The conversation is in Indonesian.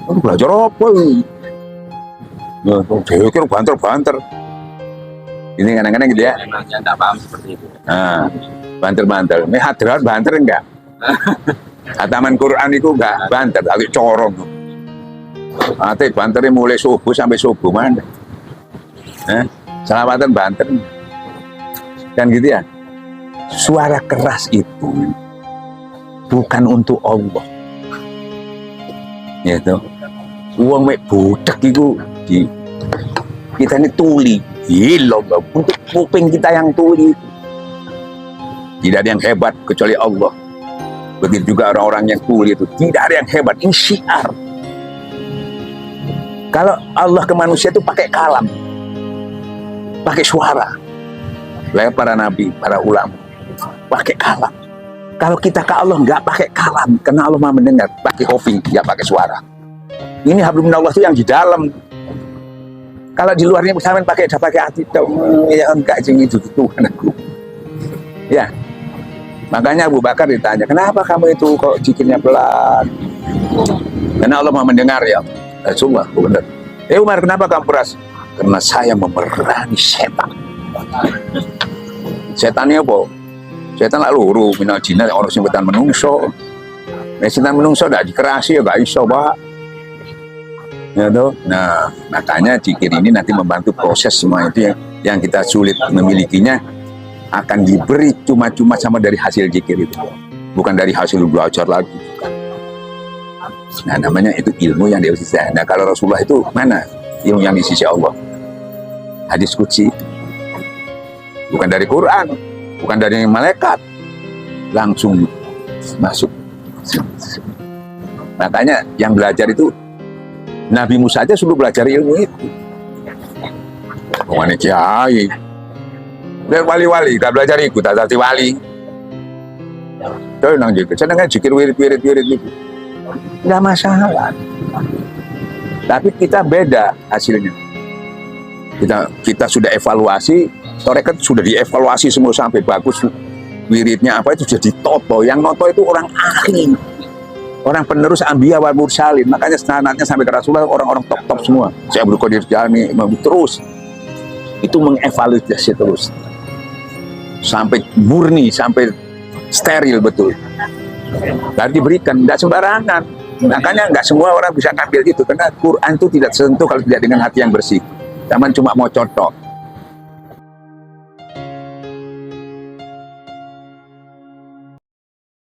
Belajar apa ini? Nah, dewe kira banter-banter. Ini kadang-kadang gitu ya. Memangnya nggak paham seperti itu. Nah, banter-banter. Ini hadrat banter enggak? Hataman Quran itu enggak banter, agak corong. Ate banternya mulai subuh sampai subuh mana? Selawatan banter. Kan gitu ya. Suara keras itu bukan untuk Allah. Gitu. Uang mek budak itu kita ini tuli. Gila, untuk kuping kita yang tuli. Tidak ada yang hebat kecuali Allah. Begitu juga orang-orang yang tuli itu. Tidak ada yang hebat. Ini syiar. Kalau Allah ke manusia itu pakai kalam. Pakai suara. Lewat para nabi, para ulama. Pakai kalam. Kalau kita ke Allah nggak pakai kalam. Karena Allah mau mendengar. Pakai hofi, nggak pakai suara. Ini hablum minallah itu yang di dalam. Kalau di luarnya sampean pakai hati dong, ya enggak jeng itu Tuhan aku. Ya. Makanya Abu Bakar ditanya, "Kenapa kamu itu kok zikirnya pelan?" Karena Allah mau mendengar ya. Rasulullah, benar. Umar, kenapa kamu keras? Karena saya memerangi setan. Setannya apa? Setan lah luru, minal jinah orang sing wetan menungso. Nek setan menungso ndak dikerasi ya gak iso, Pak. Ya toh? Nah, makanya zikir ini nanti membantu proses semua itu yang kita sulit memilikinya akan diberi cuma-cuma sama dari hasil zikir itu, bukan dari hasil belajar lagi. Nah, namanya itu ilmu yang di sisi. Nah, kalau Rasulullah itu mana ilmu yang di sisi Allah? Hadis qudsi, bukan dari Quran, bukan dari malaikat, langsung masuk. Makanya yang belajar itu Nabi Musa aja suruh belajar ilmu itu. Bukan kiai. Dan wali-wali, gak belajar ikut, tak wali. Terus nang gitu, saya dengan zikir wirid gitu. Nggak masalah. Tapi kita beda hasilnya. Kita sudah evaluasi, tarekat sudah dievaluasi semua sampai bagus. Wiridnya apa itu jadi toto. Yang noto itu orang ahli. Orang penerus Anbiya wal Mursalin. Makanya sanadnya sampai ke Rasulullah orang-orang top semua. Saya Abdul Qadir Jilani terus itu mengevaluasi terus sampai murni, sampai steril betul. Dan diberikan, tidak sembarangan. Makanya nggak semua orang bisa ngambil itu karena Quran itu tidak tersentuh kalau tidak dengan hati yang bersih. Cuman cuma mau contoh.